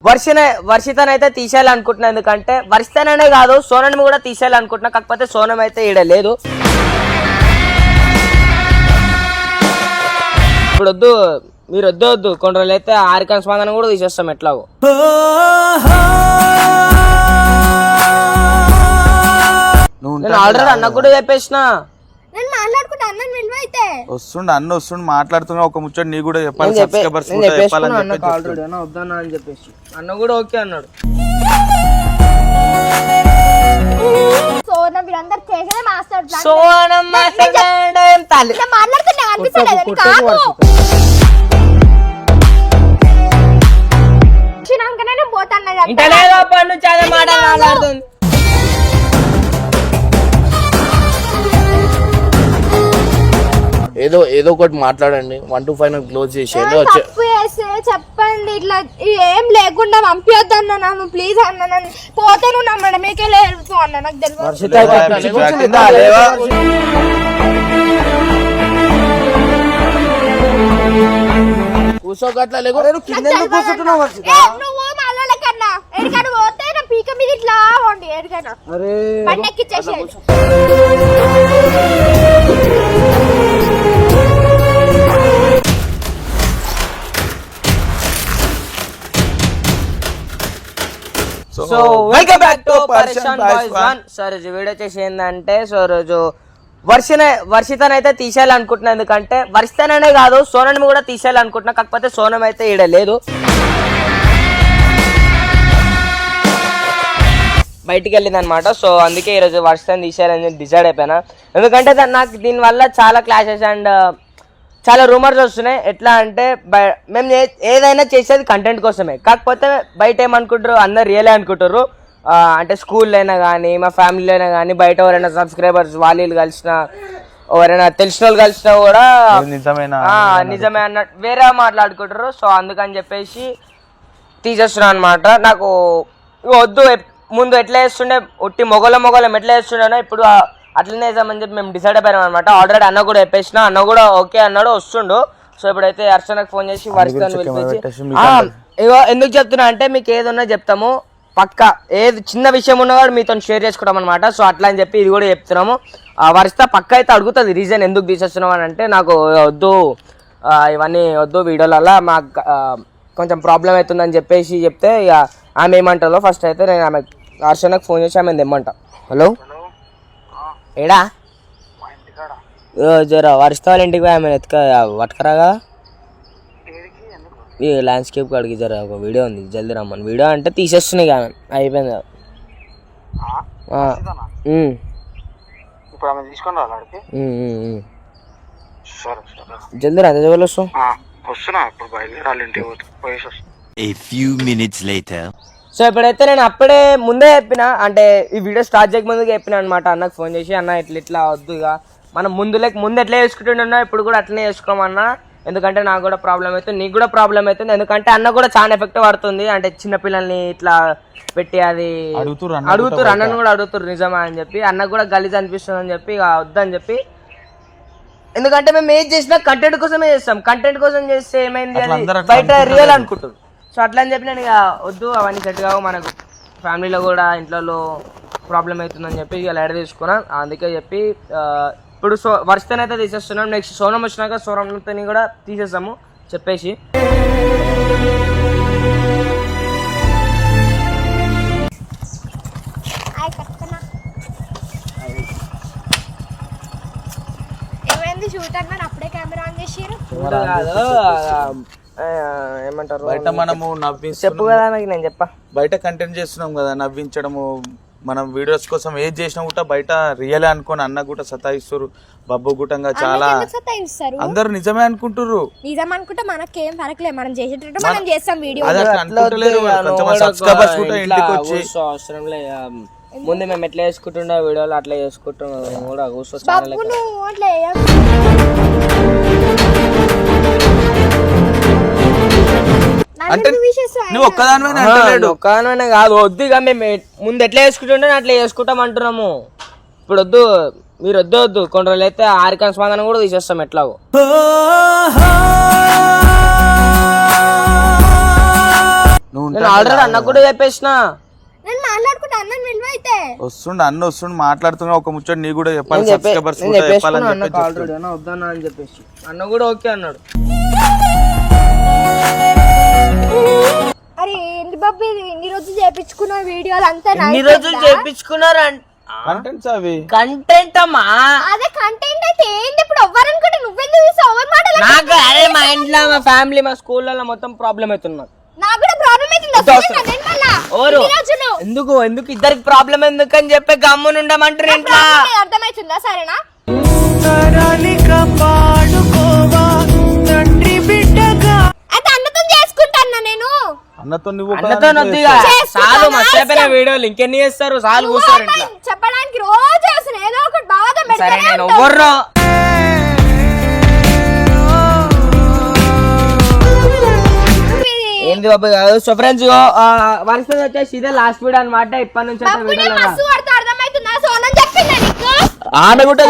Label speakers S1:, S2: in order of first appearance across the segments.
S1: వర్షితనైతే తీసేయాలనుకుంటున్నా, ఎందుకంటే వర్షితననే కాదు సోనం కూడా తీసేయాలనుకుంటున్నా. కాకపోతే సోనం అయితే ఈడ లేదు. ఇప్పుడు వద్దు, మీరు వద్దు కొన్ని రోజులు అయితే ఆరికాన్ స్పందన కూడా తీసేస్తాం ఎట్లాగో. నేను ఆల్రెడీ అన్న కూడా చెప్పేసిన.
S2: వస్తుండు అన్న వస్తుండు మాట్లాడుతున్నా, ఒక ముచ్చట నీ కూడా చెప్పాలి.
S1: వద్దన్నా అని చెప్పేసి అన్న కూడా ఓకే అన్నాడు. చాలా మాట్లాడుతుంది.
S3: ఏదో ఒకటి మాట్లాడండి. 1 to 5 క్లోజ్ చేసి
S4: చెప్పండి. ఇట్లా ఏం లేకుండా పంపించొద్దు అన్న, నన్ను ప్లీజ్ అన్న. నన్ను పోతే నువ్వు నమ్మడ మీకే లేదు అన్న. నాకు తెలియదు
S3: కూర్చోగట్లా
S4: నువ్వు మళ్ళీ కన్నా ఎడికన్నా పోతే నా పీక మీద ఇట్లా ఉండి ఎడికన్నా బండి ఎక్కిచ్చేసి.
S1: సో వెల్కమ్ బ్యాక్ టు పరేషాన్ బాయ్స్ 1. సో రోజు వీడియో వచ్చేసి ఏంటంటే, సో రోజు వర్షితనైతే తీసేయాలనుకుంటున్నా, ఎందుకంటే వర్షితననే కాదు సోనం కూడా తీసేయాలనుకుంటున్నా. కాకపోతే సోనం అయితే ఈడ లేదు, బయటికి వెళ్ళింది అనమాట. సో అందుకే ఈరోజు వర్షితని తీసేయాలని డిసైడ్ అయిపోయినా. ఎందుకంటే నాకు దీనివల్ల చాలా క్లాషెస్ అండ్ చాలా రూమర్స్ వస్తున్నాయి. ఎట్లా అంటే మేము ఏదైనా చేసేది కంటెంట్ కోసమే. కాకపోతే బయట ఏమనుకుంటారు, అందరు రియలే అనుకుంటారు. అంటే స్కూల్లో అయినా కానీ, మా ఫ్యామిలీలో అయినా కానీ, బయట ఎవరైనా సబ్స్క్రైబర్స్ వాళ్ళు కలిసినా, ఎవరైనా తెలిసిన వాళ్ళు కలిసినా కూడా నిజమే అన్నట్టు వేరే మాట్లాడుకుంటారు. సో అందుకని చెప్పేసి తీసేస్తున్నాను అనమాట. నాకు వద్దు, ముందు ఎట్లా వేస్తుండే ఒట్టి మొగలం ఎట్లా వేస్తుండేనో ఇప్పుడు అట్లనే వేసామని చెప్పి మేము డిసైడ్ అయిపోయాం అనమాట. ఆల్రెడీ అన్న కూడా చెప్పేసిన, అన్న కూడా ఓకే అన్నాడు, వస్తుండు. సో ఇప్పుడైతే హర్షనకు ఫోన్ చేసి వర్షితను పిలిపించి ఇగో ఎందుకు చెప్తున్నా అంటే, మీకు ఏదన్నా చెప్తాము పక్క, ఏది చిన్న విషయం ఉన్నా కూడా మీతో షేర్ చేసుకుంటాం అనమాట. సో అట్లా అని చెప్పి ఇది కూడా చెప్తున్నాము. వర్షిత పక్క అయితే అడుగుతుంది రీజన్ ఎందుకు తీసేస్తున్నాం అని అంటే, నాకు వద్దు ఇవన్నీ వద్దు వీడియోలలో మాకు కొంచెం ప్రాబ్లం అవుతుందని చెప్పేసి చెప్తే, ఇక ఆమె ఏమంటారో ఫస్ట్ అయితే నేను ఆమె హర్షనకు ఫోన్ చేసి ఆమె తెమ్మంటా. హలో ఏడా జర వర్షిత వాళ్ళ ఇంటికి పోయి ఆమె పట్టుకరా కదా, ఈ ల్యాండ్స్కేప్ కాడికి జర ఒక వీడియో ఉంది, జల్దీ రమ్మని. వీడియో అంటే తీసేస్తున్నాయి ఆమె, అయిపోయింది కదా. జల్దీ రా, జల్దీ వస్తాం. సో ఇప్పుడైతే నేను అప్పుడే ముందే చెప్పిన, అంటే ఈ వీడియో స్టార్ట్ చేయక ముందుగా చెప్పిన అనమాట అన్నకు ఫోన్ చేసి, అన్న ఇట్లా వద్దు, ఇక మనం ముందు ఎట్లా చేసుకుంటున్నా ఇప్పుడు కూడా అట్లనే చేసుకోమన్నా. ఎందుకంటే నాకు కూడా ప్రాబ్లం అవుతుంది, నీకు కూడా ప్రాబ్లం అవుతుంది. ఎందుకంటే అన్న కూడా చాలా ఎఫెక్ట్ పడుతుంది. అంటే చిన్నపిల్లల్ని ఇట్లా పెట్టి అది అడుగుతురు, అన్నను కూడా అడుగుతురు నిజమా అని చెప్పి. అన్నకు కూడా గలీజ్ అనిపిస్తుంది అని చెప్పి ఇక వద్దని చెప్పి. ఎందుకంటే మేము ఏది చేసినా కంటెంట్ కోసమే చేస్తాం. కంటెంట్ కోసం చేస్తే ఏమైంది, అది బయట రియల్ అనుకుంటారు. సో అట్లా అని చెప్పి నేను ఇక వద్దు, అవన్నీ సెట్ కావు, మనకు ఫ్యామిలీలో కూడా ఇంట్లో ప్రాబ్లం అవుతుందని చెప్పి ఇక లైట్ తీసుకున్నాను. అందుకే చెప్పి ఇప్పుడు వర్షితని అయితే తీసేస్తున్నాం. నెక్స్ట్ సోనం వచ్చినాక సోనంతని కూడా తీసేస్తాము చెప్పేసి. ఏమంటారు,
S2: బయట మనము
S1: చెప్పు కదా నేను చెప్పా,
S2: బయట కంటెంట్ చేస్తున్నాం కదా, నవ్వించడము. మనం వీడియోస్ కోసం ఏది చేసినా కూడా బయట రియల్ అనుకోని అన్న కూడా సతాయిస్తారు. బబ్బు గుట్టంగా చాలా అందరు నిజమే అనుకుంటారు.
S4: నిజం అనుకుంటే మనకేం ఫరకలేదు, మనం చేసేటట్టు మనం చేస్తాం వీడియో.
S1: అవసరం లేదు, ముందు మేము ఎట్లా చేసుకుంటుండే వీడియోలు అట్లా చేసుకుంటున్నాం కూడా
S2: నువ్వు
S1: ఒక్కదానివైనా కాదు, వద్దు ఇక మేము ముందు ఎట్లా చేసుకుంటుండే అట్లా చేసుకుంటాం అంటున్నాము. ఇప్పుడు వద్దు, మీరు వద్దు కొన్ని రోజులు అయితే ఆరికాన్ స్పందన కూడా తీసేస్తాం ఎట్లాగో.
S2: నువ్వు
S1: నేను ఆల్రెడీ అన్న కూడా చెప్పేసిన.
S4: నేను మాట్లాడుకుంటా అన్నని విలువ అయితే
S2: వస్తుండు మాట్లాడుతున్నా ఒక ముచ్చట నీ కూడా చెప్పాలి,
S1: నేను
S2: సబ్స్క్రైబర్స్ కూడా చెప్పాలని
S1: అన్నకు
S2: చెప్పి
S1: ఆల్రెడీ అన్న వద్దన్నా అని చెప్పేసి అన్న కూడా ఓకే అన్నాడు.
S4: అరే ఏంటి బాబు ఇది ఇన్ని రోజులు చేపించుకున్న వీడియోలు అంతా
S1: ఎన్ని రోజులు చేపించుకున్నారు
S2: కంటెంట్స్ అవి.
S1: కంటెంట్ అమ్మా.
S4: అదే కంటెంట్ అయితే ఏంటి ఇప్పుడు ఎవ్వరనుకుంటే నువ్వెందుకు చూసావు ఎవరి మాటలు
S1: నాకు అరే మా ఇంట్లో మా ఫ్యామిలీ మా స్కూల్లో మొత్తం ప్రాబ్లం అవుతున్నారు.
S4: నాకు కూడా ప్రాబ్లం అవుతుంది
S1: ఎందుకు ఇద్దరికి ప్రాబ్లం ఎందుకు అని చెప్పి గమ్మున ఉండమంటారు ఇంట్లో.
S4: అర్థమవుతుందా సరేనా అయితే అన్నతో చేసుకుంటాను నేను
S2: అన్నతో నువ్వు
S1: చాలు మర్చిపోయిన వీడియోలు ఇంకెన్ని చేస్తారు, చాలు కూర్చోరు ఇంట్లో.
S4: చెప్పడానికి రోజు చేసిన ఏదో ఒకటి బాగా
S1: సరే నేను ఎవ్వరు ఏంది బాబు. సో ఫ్రెండ్స్ వర్షం వచ్చేసి ఇదే లాస్ట్ వీడియో అనమాట. ఇప్పటి నుంచి
S4: అర్థమవుతుందా సోనం చెప్పిందా నీకు
S2: ఆమె కూడా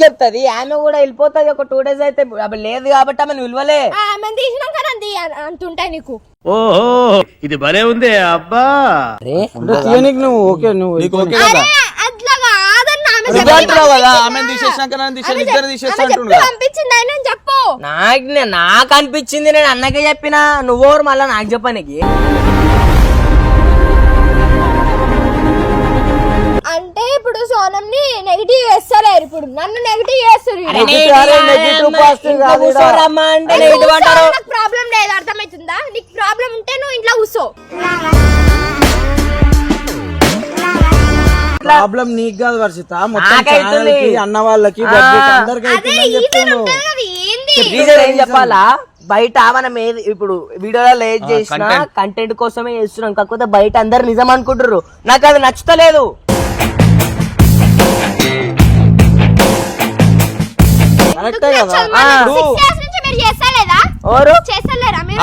S1: చెప్తుంది. ఆమె కూడా వెళ్ళిపోతుంది ఒక 2 days అయితే. అప్పుడు లేదు కాబట్టి ఆమె విలువలే
S4: ఆమె తీసినాక అంటుంటాయి నీకు.
S5: ఓహో ఇది భలే ఉంది అబ్బా.
S3: నువ్వు ఓకే
S2: నీకు ఓకే కదా?
S4: అట్లా కాదన్న
S2: ఆమె తీసేసినాక ఇద్దరు తీసేస్తా అంటున్నా.
S4: పంపించింది ఆయన చెప్పు.
S1: నాకు అనిపించింది, నేను అన్నకే చెప్పిన. నువ్వెవరు మళ్ళా నాకు చెప్పనికి?
S4: అంటే ఇప్పుడు సోనం ని నెగిటివ్ చేస్తలేరు, ఇప్పుడు నన్ను నెగిటివ్ చేస్తారు. నాకు ప్రాబ్లం లేదు అర్థమవుతుందా? నీకు ప్రాబ్లం ఉంటే నువ్వు ఇంట్లో కూర్చో.
S3: ప్రాబ్లం నీకు కాదు వర్షిత, మొత్తం
S1: నాకైతుంది.
S3: అన్న వాళ్ళకి అందరికి
S4: అదే రీజన్ ఉంటుంది కదా, ఏంది
S1: రీజన్ ఏం చెప్పాలా? బయట మనం ఏది ఇప్పుడు వీడియోలో లేట్ చేసిన కంటెంట్ కోసమే చేస్తున్నాం, కాకపోతే బయట అందరు నిజం అనుకుంటారు. నాకు అది నచ్చుతలేదు.
S3: కరెక్టే కదా.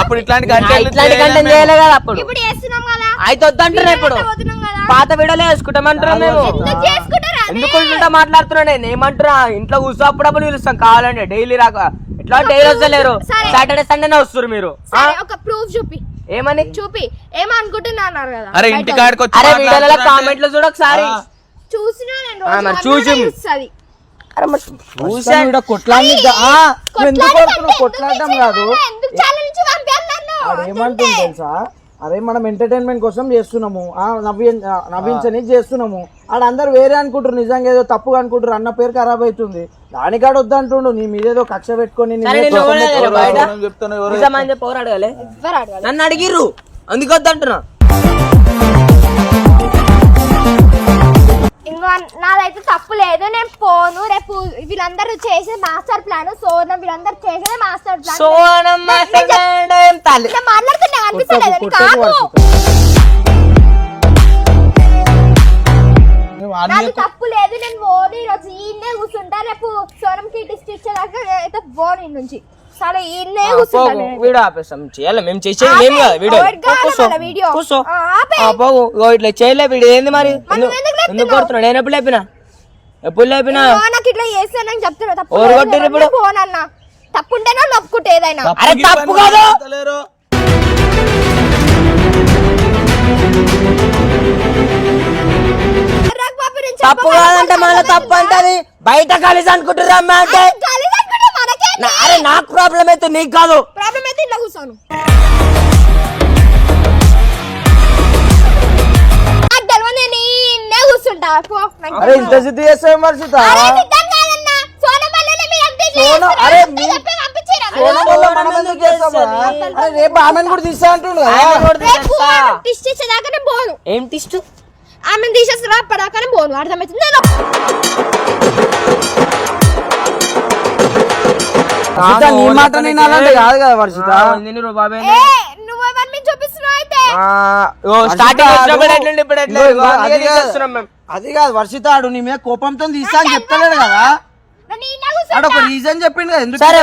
S2: అప్పుడు ఇట్లాంటి
S1: కంటెంట్ చేయలే కదా అప్పుడు.
S4: ఇప్పుడు చేస్తున్నాం కదా,
S1: అయితే వద్దంటున్నా. ఇప్పుడు పాత వీడియోలే వేసుకుంటామంటున్నాం మేము. ఎందుకు మాట్లాడుతున్నా? నేను ఏమంటున్నా, ఇంట్లో కూర్చో అప్పుడప్పుడు పిలుస్తాం కావాలంటే. డైలీ రాక ఎట్లా డైలీ వస్తలేరు, సాటర్డే సండేనే వస్తారు మీరు.
S4: ఒక ప్రూఫ్ చూపి,
S1: ఏమని
S4: చూపి ఏమనుకుంటున్నారు కదా.
S2: అరే ఇంటికాడికి వచ్చి
S1: అరే వీడియోలో కామెంట్లు చూడ ఒకసారి.
S4: చూసినా నేను
S1: మరి చూసి
S3: కొట్లాడడం కాదు, ఏమంటుంది తెలుసా? అరే మనం ఎంటర్టైన్మెంట్ కోసం చేస్తున్నాము, నవ్వించని చేస్తున్నాము. ఆడందరూ వేరే అనుకుంటారు, నిజంగా ఏదో తప్పుగా అనుకుంటారు. అన్న పేరు ఖరాబ్ అవుతుంది, దానికాడ వద్దంటుండు. నీ మీద ఏదో కక్ష పెట్టుకొని
S1: పోరాడగలే నన్ను అడిగిర్రు, అందుకు వద్దంటున్నా.
S4: ఇంకో నాదైతే తప్పు లేదు, నేను పోను. రేపు వీళ్ళందరూ చేసే మాస్టర్ ప్లాన్, సోనం వీళ్ళందరూ చేసేది మాస్టర్ ప్లాన్.
S1: సోనం
S4: మాట్లాడుతున్నా అనిపిస్తలేదు కాదు, నాకు తప్పు లేదు. నేను పోను, ఈరోజు ఈయన్నే కూర్చుంటా. రేపు సోనంకి టిస్ట్ ఇచ్చేదాకా అయితే పోను ఈ నుంచి. సరే ఈయన్నే కూర్చుంటా.
S1: వీడియో ఆపేస్తాం, చేయాలి మేము చేసేది మేము కదా. వీడియో కూర్చో పోగు. ఇట్లా చేయలే వీడియో ఏంది మరి? ఎందుకు కొడుతున్నాడు? నేను ఎప్పుడు లేపినా? ఎప్పుడు లేపినా?
S4: నాకు ఇట్లా చేస్తానని చెప్తున్నా. తప్పు
S1: ఎవరు కొట్టిర్రు ఇప్పుడు?
S4: పోనన్నా, తప్పుంటేనా నొప్పుకుంటే ఏదైనా.
S1: అరే తప్పు కాదు, తప్పు కాదంటే మళ్ళీ తప్పు అంటది. బయట కలిసి అనుకుంటున్నా అమ్మ అంటే. అరే నాకు ప్రాబ్లం అయితే నీకు కాదు.
S4: ప్రాబ్లం అయితే ఇట్లా కూర్చోను. నాకు తెలియదు, నేను ఈయన్నే కూర్చుంటా.
S3: అరే ఇంత సిద్ధి చేస్తావు వర్షిత? రేపు ఆమెను కూడా తీస్తా అంటుండు.
S4: పోను.
S1: ఏం టిస్ట్?
S4: ఆమెను తీసేస్తా పడాకనే పోను, అర్థమవుతుంది.
S3: నీ మాట నేను అలాంటి కాదు కదా వర్షిత.
S4: నువ్వు ఎవరిని చూపిస్తున్నావు అయితే?
S3: అది కాదు వర్షిత, ఆడు నీ మీద కోపంతో తీస్తా అని చెప్తలేడు కదా. ఆడు ఒక రీజన్ చెప్పిండు కదా ఎందుకు.
S1: సరే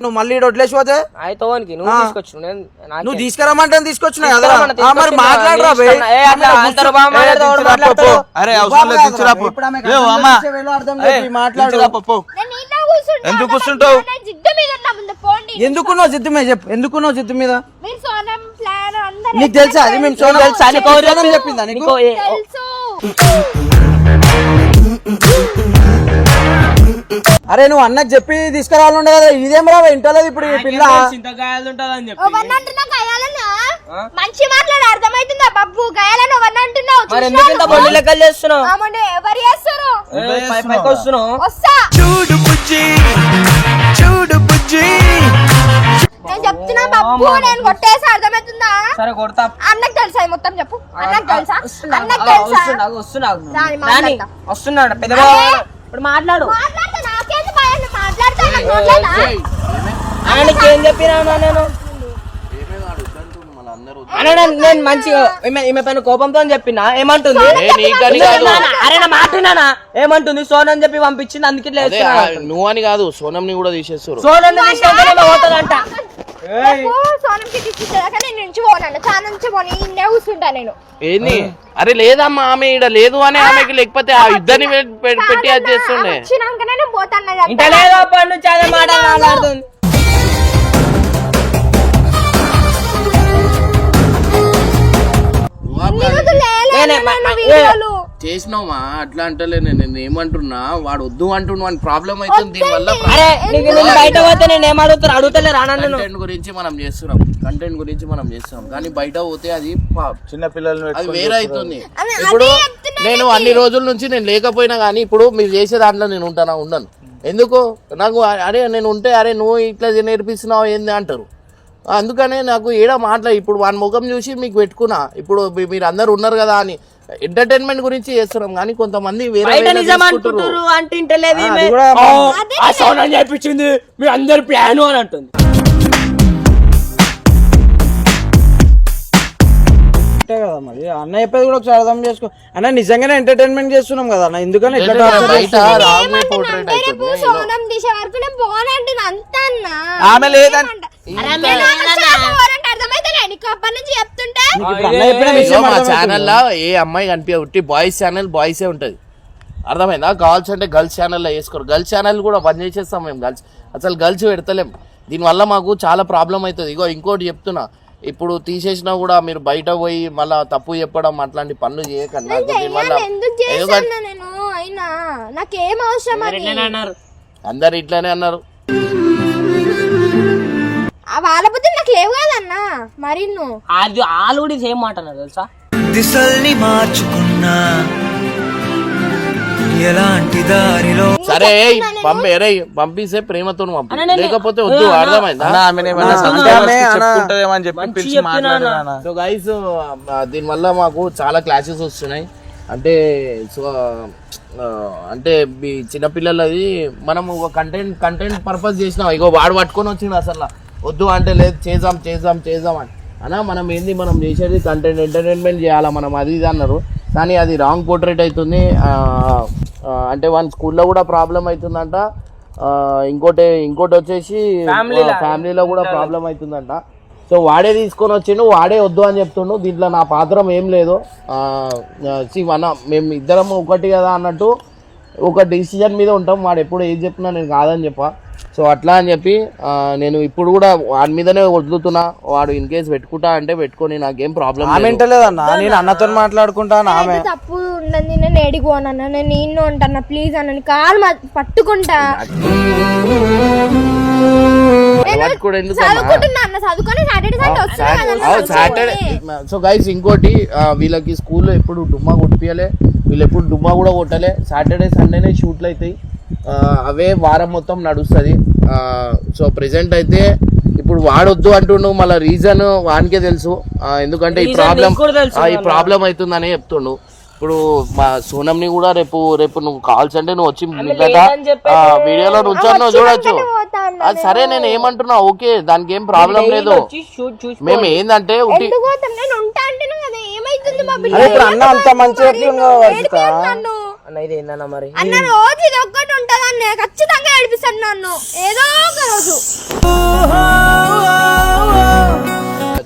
S3: నువ్వు మళ్ళీ ఈడ వదిలేసిపోతే
S1: అయితే ఓనికి నువ్వు తీసుకొచ్చు
S3: నువ్వు తీసుకురమ్మంటే తీసుకొచ్చినా కదా
S1: తీసుకురమ్మన్నా,
S3: మరి మాట్లాడరా బే.
S1: ఏ అట్లా అంతరు బాగా మాట్లాడతావు, మాట్లాడతావు.
S2: అరే అవసరం లేదు దించురా పో.
S3: ఇప్పుడు ఆమెకు
S2: ఏ
S3: అర్థం
S2: అమ్మా
S3: చేసే వేళ అర్థం చెప్పి మాట్లాడు.
S2: దించురా పో, పో.
S4: నేను ఇంట్లో కూర్చుంటా.
S2: ఎందుకు కూర్చుంటావు?
S4: నేను జిద్దు మీద ఉన్నా ముందు పోండి.
S3: ఎందుకున్నావు జిద్దు మీద చెప్పు, ఎందుకున్నావు జిద్దు మీద?
S4: మీరు సోనం ప్లాన్ అందరూ
S3: నీకు తెలుసా అది? మేము సోనం
S1: తెలుసా? నీకు ఎవరు
S3: సోనం చెప్పిందా నీకు?
S1: నీకు ఏ-
S4: తెలుసు.
S3: అరే నువ్వు అన్నకు చెప్పి తీసుకురావాలండే కదా, ఇదేం రా ఇంటలేదు ఇప్పుడు ఈ పిల్ల.
S1: చింతకాయలు ఉంటుందని చెప్పి
S4: ఎవరిని అంటున్నావు గయాలన్నా? మంచి మాట్లాడు అర్థమైతుందా బబ్బు? గయాలని ఎవరిని అంటున్నావు?
S1: మరి ఎందుకు ఇంత బొల్లి లెక్కలు చేస్తున్నావు?
S4: ఆమండి ఎవరు చేస్తారు?
S1: పైకి వస్తున్నావు.
S4: వస్తా. నేను చెప్తున్నా బబ్బు, నేను కొట్టేసి అర్థమవుతుందా?
S1: సరే కొడతా.
S4: అన్నకు తెలుసా ఇది మొత్తం చెప్పు. అన్నకు తెలుసా? అన్నకు తెలుసా? రాని మాట్లాడతా.
S1: వస్తున్నాడు పెద్ద ఇప్పుడు మాట్లాడు.
S4: మాట్లాడతా, నాకేంది భయం? నువ్వు మాట్లాడతా, నాకు మాట్లాడతా.
S1: ఆయనకి ఏం చెప్పినా నేను అన్న నేను మంచిగా ఈమె పైన కోపంతో చెప్పినా ఏమంటుంది? అరే నా మాట్లాడినా ఏమంటుంది? సోనని చెప్పి పంపించింది, అందుకే ఇట్లా చేస్తున్నా.
S6: నువ్వు అని కాదు, సోనంని కూడా తీసేస్తారు.
S1: సోనని తీసుకెళ్తే పోతుందంట.
S4: రేపు సోనంకి తీసుకుంటా, కానీ నేను నుంచి పోనండి. చాలా నుంచి పోనీ ఇన్నే కూర్చుంటా నేను.
S6: ఏంది? అరే లేదమ్మా, ఆమె ఈడ లేదు అని ఆమెకి, లేకపోతే ఆ ఇద్దరిని పెట్టి అది చేస్తుండే.
S4: వచ్చినాకనే నేను పోతాను
S1: ఇంత లేదు అప్పటి నుంచి అదే మాట మాట్లాడుతుంది.
S6: చేసినావా అట్లా అంటలే, నేను ఏమంటున్నా, వాడు వద్దు అంటున్నా ప్రాబ్లం అవుతుంది దీని వల్ల.
S1: అరే నీకు నేను బయట పోతే నేను ఏం అడుగుతాను? అడుగుతలే రాను.
S6: కంటెంట్ గురించి మనం చేస్తున్నాం, కంటెంట్ గురించి మనం చేస్తున్నాం, కానీ బయట పోతే అది
S2: చిన్న పిల్లల్ని
S6: అది వేరే అవుతుంది. ఇప్పుడు నేను అన్ని రోజుల నుంచి నేను లేకపోయినా కానీ ఇప్పుడు మీరు చేసే దాంట్లో నేను ఉంటానా? ఉండను. ఎందుకు? నాకు అరే నేను ఉంటే అరే నువ్వు ఇట్లా నేర్పిస్తున్నావు ఏంది అంటారు. అందుకనే నాకు ఏడా మాట్లా ఇప్పుడు వాని ముఖం చూసి మీకు పెట్టుకున్నా. ఇప్పుడు మీరు అందరు ఉన్నారు కదా అని ఎంటర్టైన్మెంట్ గురించి చేస్తున్నాం, కానీ కొంతమంది వేరే
S1: అంటుంటారు అంటే ఇంటలేదు.
S3: అది కూడా
S1: ఆ సౌండ్ అని చెప్పించింది మీ అందరు ప్లాన్ అని అంటుంది.
S3: అంతే కదా మరి. అన్న చెప్పేది కూడా ఒకసారి అర్థం చేసుకో అన్న. నిజంగానే ఎంటర్టైన్మెంట్ చేస్తున్నాం కదా అన్న, ఎందుకని ఇట్లా torture
S6: బయట
S3: చేస్తున్నావు?
S6: రాంగ్ పోర్ట్రేట్
S4: రేపు
S6: అవుతుంది.
S4: సోనం తీసే వరకు నేను పోనంటున్నా అంతా అన్న.
S2: ఆమె లేదని
S4: అర్థమైతే నీకు అప్పటి నుంచి చెప్తుంటే
S3: నీకు ఇప్పుడు అన్న చెప్పిన విషయం
S6: మా
S3: అర్థమవుతుందా?
S6: ఛానల్లో ఏ అమ్మాయి కనిపించ ఉట్టి బాయ్స్ ఛానల్ బాయ్సే ఉంటది, అర్థమైందా? గర్ల్స్ అంటే గర్ల్స్ ఛానల్లో వేసుకోరు. గర్ల్స్ ఛానల్ కూడా బంద్ చేసేస్తాం మేము. గర్ల్స్ అసలు గర్ల్స్ పెడతలేం. దీనివల్ల మాకు చాలా ప్రాబ్లం అవుతుంది. ఇగో ఇంకోటి చెప్తున్నా, ఇప్పుడు తీసేసినా కూడా మీరు బయట పోయి మళ్ళా తప్పు చెప్పడం అట్లాంటి పనులు చేయకండి.
S4: ఎందుకు చేశాను నేను? అయినా నాకేం అవసరం అది?
S6: అందరు ఇట్లానే అన్నారు.
S4: వాళ్ళ బుద్ధి నాకు లేవు కదన్నా. మరి నువ్వు
S1: అది వాళ్ళు కూడా సేమ్ మాట అన్నారు తెలుసా?
S7: దిశల్ని మార్చుకున్నా ఎలాంటి దారిలో
S6: సరే పంపిస్తే ప్రేమతో పంపి, లేకపోతే వద్దు. అర్థమైందా?
S2: చెప్పుకుంటదేమో అని చెప్పి పిలిచి మాట్లాడాను.
S6: సో గైస్ దీనివల్ల మాకు చాలా క్లాషెస్ వస్తున్నాయి. అంటే సో అంటే మీ చిన్నపిల్లలది మనం ఒక కంటెంట్ పర్పస్ చేసినాం. ఇగో వాడు పట్టుకొని వచ్చిండు అసలు వద్దు అంటే లేదు చేద్దాం అని అన్నా. మనం ఏంది మనం చేసేది కంటెంట్ ఎంటర్టైన్మెంట్ చేయాలా మనం, అది ఇది అన్నారు. కానీ అది రాంగ్ పోర్ట్రేట్ అవుతుంది. అంటే వాళ్ళ స్కూల్లో కూడా ప్రాబ్లం అవుతుందంట. ఇంకోటి వచ్చేసి ఫ్యామిలీలో కూడా ప్రాబ్లం అవుతుందంట. సో వాడే తీసుకొని వచ్చిండు, వాడే వద్దు అని చెప్తుండు. దీంట్లో నా పాత్రం ఏం లేదు. మేము ఇద్దరం ఒకటి కదా అన్నట్టు ఒక డిసిజన్ మీద ఉంటాం. వాడు ఎప్పుడు ఏది చెప్పినా నేను కాదని చెప్పా. సో అట్లా అని చెప్పి నేను ఇప్పుడు కూడా వాడి మీదనే వదులుతున్నా. వాడు ఇన్ కేసు పెట్టుకుంటా అంటే పెట్టుకొని నాకేం ప్రాబ్లం
S3: లేదన్నా. నేను అన్నతో మాట్లాడుకుంటాను. ఆమె
S4: తప్పు ఉండదు. నేను ఏడిపోనన్నా, నేను నిన్ను ఉంటాను ప్లీజ్ అన్న, కాలు పట్టుకుంటా.
S6: సాటర్డే. సో గైస్ ఇంకోటి, వీళ్ళకి స్కూల్లో ఎప్పుడు డుమ్మా కొట్టియాలి, వీళ్ళు ఎప్పుడు డుమ్మా కూడా కొట్టాలి. సాటర్డే సండేనే షూట్లు అవుతాయి, అవే వారం మొత్తం నడుస్తుంది. సో ప్రెసెంట్ అయితే ఇప్పుడు వాడొద్దు అంటుండు. మళ్ళీ రీజన్ వానికే తెలుసు, ఎందుకంటే ఈ ప్రాబ్లం అవుతుందనే చెప్తుండు. ఇప్పుడు మా సోనంని కూడా రేపు నువ్వు కాల్స్ అంటే నువ్వు వచ్చి వీడియోలో నుంచో చూడొచ్చు. అది సరే, నేను ఏమంటున్నా ఓకే, దానికి ఏం ప్రాబ్లం లేదు. మేము ఏంటంటే
S3: అన్న అంత మంచిగా
S1: మరి
S4: అన్న రోజు ఇది ఒక్కటి ఉంటదన్న, ఖచ్చితంగా ఏడిపిస్తాను నన్ను ఏదో ఒక రోజు.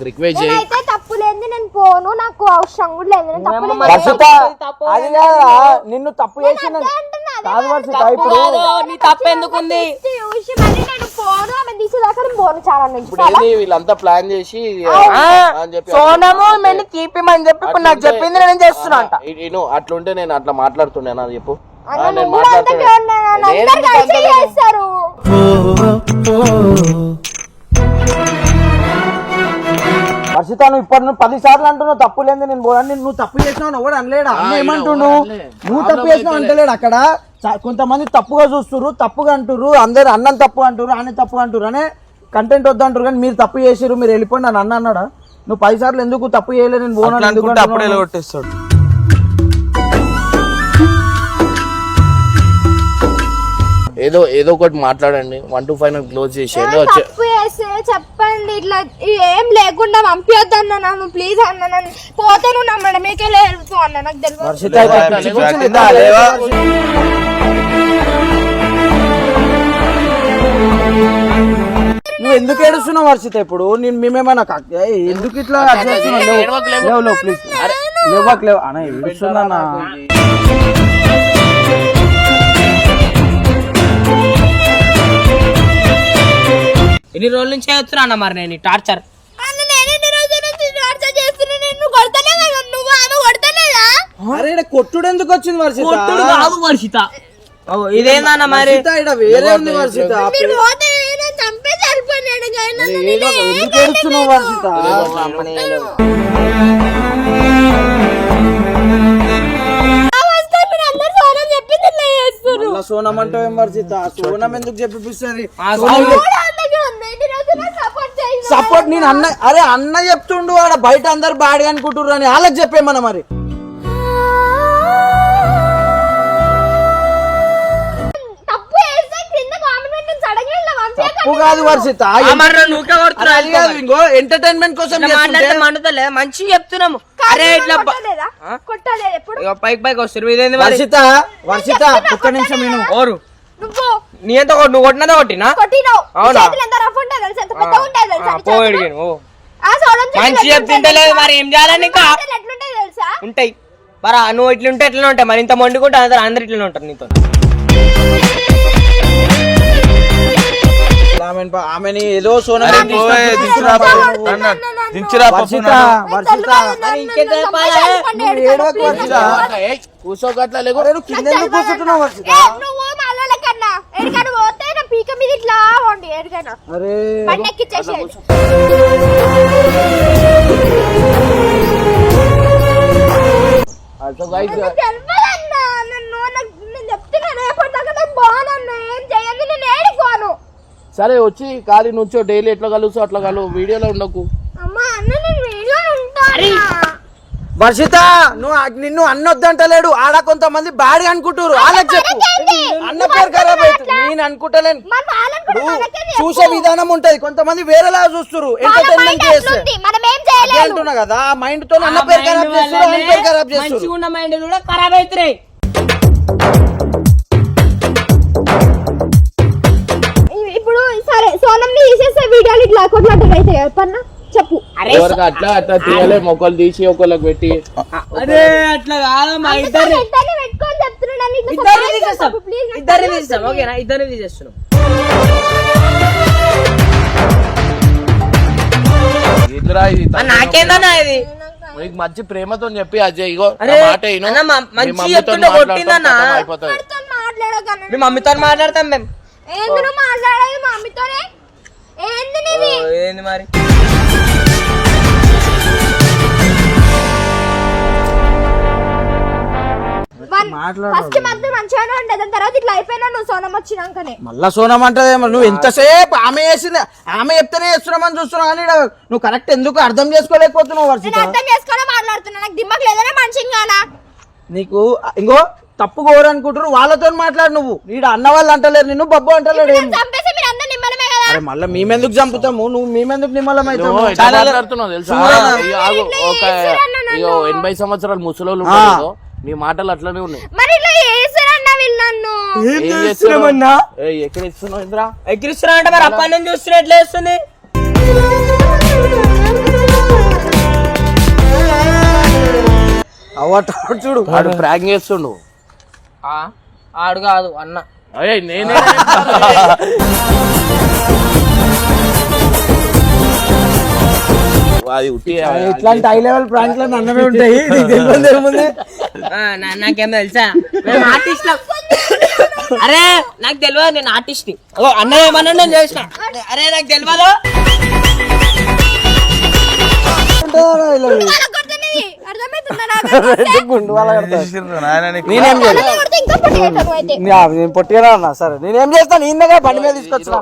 S6: వాళ్ళకి రిక్వెస్ట్ చేయి.
S4: నేనైతే తప్పు లేని నేను పోను, నాకు అవసరం కూడా లేదు. నేను తప్పు లేనిది
S3: వర్షిత అది కాదా నిన్ను తప్పు చేసిన కాదు వర్షిత ఇప్పుడు
S1: నీ తప్పు ఎందుకుంది?
S4: చూసి మరి నేను పోను, ఆమె తీసేదాకా నేను పోను. చాలా నుంచి
S6: ఇప్పుడు ఏంది వీళ్ళంతా ప్లాన్ చేసి అని చెప్పి
S1: సోనము మేము తీపిమని చెప్పి ఇప్పుడు నాకు చెప్పింది నేను చేస్తున్నా అంట.
S6: అట్లుంటే నేను అట్లా మాట్లాడుతున్నాను అది చెప్పు.
S4: అన్న,
S6: నేను
S4: నువ్వు కూడా అంతే
S6: మాట్లాడుతున్నా
S4: అందరు కలిసి చేస్తారు.
S3: వర్షిత నువ్వు ఇప్పుడు నువ్వు 10 సార్లు అంటున్నావు తప్పు లేదు నేను పోను. నువ్వు తప్పు చేసినావు ఎవడు అనలేడా? అన్న ఏమంటుండు? నువ్వు తప్పు చేసినావు అంటలేడు. అక్కడ కొంతమంది తప్పుగా చూస్తుర్రు, తప్పుగా అంటుర్రు, అందరు అన్నం తప్పు అంటుర్రు, ఆయన తప్పు అంటుర్రు అనే కంటెంట్ వద్దంటారు. కానీ మీరు తప్పు చేసిర్రు, మీరు వెళ్ళిపోండి అని అన్న అన్నాడా? నువ్వు 10 సార్లు ఎందుకు తప్పు చేయలేదు నేను పోను ఎందుకు
S2: అప్పుడు ఎలా కొట్టేస్తాడు?
S6: ఏదో ఒకటి మాట్లాడండి. 1 to 5 క్లోజ్ చేసేయండి.
S4: తప్పు చేస్తే చెప్పండి, ఇట్లా ఏం లేకుండా పంపించొద్దు అన్న నన్ను ప్లీజ్ అన్న. నన్ను పోతే నువ్వు నమ్మడం మీకే లేదు అన్న, నాకు తెలియదు.
S3: వర్షిత నువ్వు ఎందుకు ఏడుస్తున్నావు వర్షిత? ఇప్పుడు నేను మేమేమన్నా ఎందుకు ఇట్లా ప్లీజ్ లేవు అన్న ఏడుస్తున్నా.
S1: ఎన్ని రోజుల నుంచి చేస్తున్నా అన్న మరి నేను టార్చర్?
S3: అరే కొట్టుడు ఎందుకు వచ్చింది వర్షిత?
S1: కాదు వర్షిత, ఇదేందన్న మరి?
S3: వేరే ఉంది వర్షిత. ఎందుకు ఏడుస్తున్నావు వర్షిత? సోనం అంటే ఏం వర్షిత? సోనం ఎందుకు చెప్పిస్తుంది? సపోర్ట్ నేను అన్న, అరే అన్న చెప్తుండు ఆడ బయట అందరు బాడీ అనుకుంటుర్రు అని వాళ్ళకి చెప్పేమన్నా మరి. తప్పు కాదు వర్షిత, ఇంకో ఎంటర్టైన్మెంట్ కోసం
S1: మండుతలే మంచిగా చెప్తున్నాము. అరే ఇట్లా పైకి వస్తారు. ఇదేంది
S3: వర్షిత? వర్షిత ఒక్క నిమిషం నేను
S1: ఓరు నీ ఎంత నువ్వు కొట్టినదా కొట్టినా? అవునా? మంచి చెప్తుంటలేదు మరి ఏం చేయాలని ఇంకా ఉంటాయి. మరి నువ్వు ఇట్లుంటే ఎట్లా ఉంటాయి మరి? ఇంత మొండుకుంటే అందరు ఇట్లా ఉంటారు నీతో.
S3: ఆమెని ఏదో సోనం
S6: కూర్చోగట్లా లేకు
S3: కింద కూర్చుంటున్నావు వర్షిత? అరే
S6: సరే వచ్చి ఖాళీ నుంచో డైలీ ఎట్లా కలుస్తావు అట్లా కలువు. వీడియోలో ఉండకు.
S3: వర్షిత నువ్వు నిన్ను అన్నొద్దంటలేడు. ఆడ కొంతమంది బాడీ అనుకుంటారు, వాళ్ళకి చెప్పు. అన్న పేరు ఖరాబ్ అవుతుంది. నేను అనుకుంటలేను. చూసే విధానం ఉంటది, కొంతమంది వేరేలా చూస్తారు. ఎంటర్టైన్మెంట్ చేస్తే అంటున్నా కదా, ఆ మైండ్ తో అన్న పేరు ఖరాబ్ చేస్తారు, ఆయన పేరు ఖరాబ్ చేస్తారు.
S1: మైండ్ కూడా ఖరాబ్ అవుతున్నాయి.
S4: ఇప్పుడు సరే సోనం తీసేసే వీడియోలు ఇట్లా కొట్లాటలు అయితే చెప్పన్నా చెప్పు.
S6: ఎవరికి అట్లా అట్లా తీయాలి, మొక్కలు తీసి ఒకళ్ళకి పెట్టి.
S1: అదే అట్లా కాదమ్మా, ఇద్దరిని తీసేస్తాం. ఓకేనా? ఇద్దరిని తీసేస్తున్నాం. నాకేందన్నా ఇది?
S6: నీకు మంచి ప్రేమతో చెప్పి అజయ్ ఇగో మాట
S1: మంచి చెప్తుంటే కొట్టిందన్నా. మీ మమ్మీతో మాట్లాడతాం మేము.
S4: మాట్లాడేది మా మమ్మీతోనే.
S1: ఏంది మరి?
S4: ఫస్ట్ మధ్య మంచిగానే ఉండే, దాని తర్వాత ఇట్లా అయిపోయినా నువ్వు సోనం వచ్చినాకనే.
S3: మళ్ళా సోనం అంటదేమో. నువ్వు ఎంతసేపు ఆమె చేసింది, ఆమె చెప్తేనే చేస్తున్నామని చూస్తున్నావు కానీ నువ్వు కరెక్ట్ ఎందుకు అర్థం చేసుకోలేకపోతున్నావు వర్షిత?
S4: అర్థం చేసుకునే మాట్లాడుతున్నా, నాకు దిమ్మకు లేదనే మనిషిగానా
S3: నీకు. ఇంకో తప్పు కోరనుకుంటారు, వాళ్ళతో మాట్లాడు. నువ్వు ఈడ అన్న వాళ్ళు అంటలేరు, నిన్ను బబ్బు అంటలేడు. అరే మళ్ళీ మేమెందుకు చంపుతాము, నువ్వు మేమెందుకు నిమ్మలం అవుతాము?
S6: 80 సంవత్సరాలు ముసలోళ్ళు నీ మాటలు అట్లనే ఉన్నాయి. ఎక్కడ ఇస్తున్నావు ఇంద్రా?
S1: ఎక్కిరిస్తున్నా అంటే మరి అప్పటి నుంచి చూస్తున్నా ఎట్లా వేస్తుంది?
S3: అవ్వట చూడు
S6: వాడు ప్రాంక్ చేస్తుండు.
S1: ఆడు కాదు అన్న.
S6: అయ్యే నేనే అది ఉట్టి
S3: ఇట్లాంటి హై లెవెల్ ప్రాంక్లు అన్నమే ఉంటాయి. నీకు తెలియదు ఏముంది?
S1: నాకేం తెలుసా, మేము ఆర్టిస్ట్. అరే నాకు తెలియదు, నేను ఆర్టిస్ట్ ని. అన్న ఏమన్నా నేను చేసిన. అరే నాకు తెలియదు.
S3: గుండు వాళ్ళ కడతా.
S2: నాయన నీకు
S3: నేనేం నేను పొట్టిగా అన్నా. సరే నేనేం చేస్తాను, ఈయనగా బండి మీద తీసుకొచ్చిన.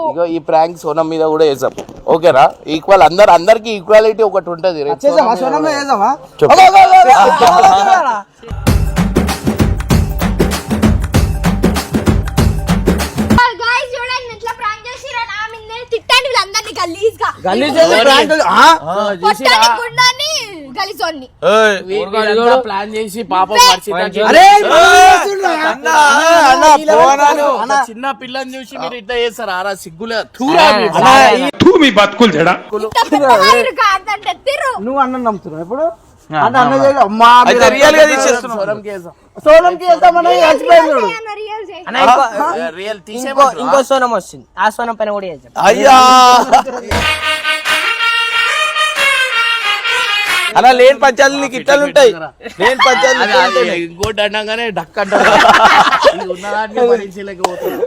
S6: ఇగో ఈ ప్రాంక్ సోనం మీద కూడా వేసాం, ఓకేనా? ఈక్వల్ అందరికి ఈక్వాలిటీ ఒకటి ఉంటది.
S3: చేద్దామా? సోనంలో చేద్దామా? గలీజ్ చేసి ప్రాంకులు.
S6: ప్లాన్ చేసి పాపం
S3: అరే
S6: చిన్న పిల్లని చూసి మీరు ఇట్లా చేస్తారు. ఆరా సిగ్గులే
S5: మీ బతుకులు చెడా.
S3: నువ్వు అన్నం నమ్ముతున్నావు ఇప్పుడు? అన్న అన్న చేయలేదు. అమ్మా
S2: అయితే రియల్ గా తీసేస్తున్నావు.
S3: సోనంకి వెళ్తామన్నా
S6: రియల్
S1: ఇంకో సోనం వస్తుంది, ఆ సోనం పైన కూడా చేద్దాం.
S2: అయ్యా అలా లేని పంచాలు నీకు ఇట్లా ఉంటాయి. లేని పంచాలు
S6: ఇంకోటి అనగానే డక్ అంటారు. ఉన్నదాన్ని భరించలేకపోతున్నారు.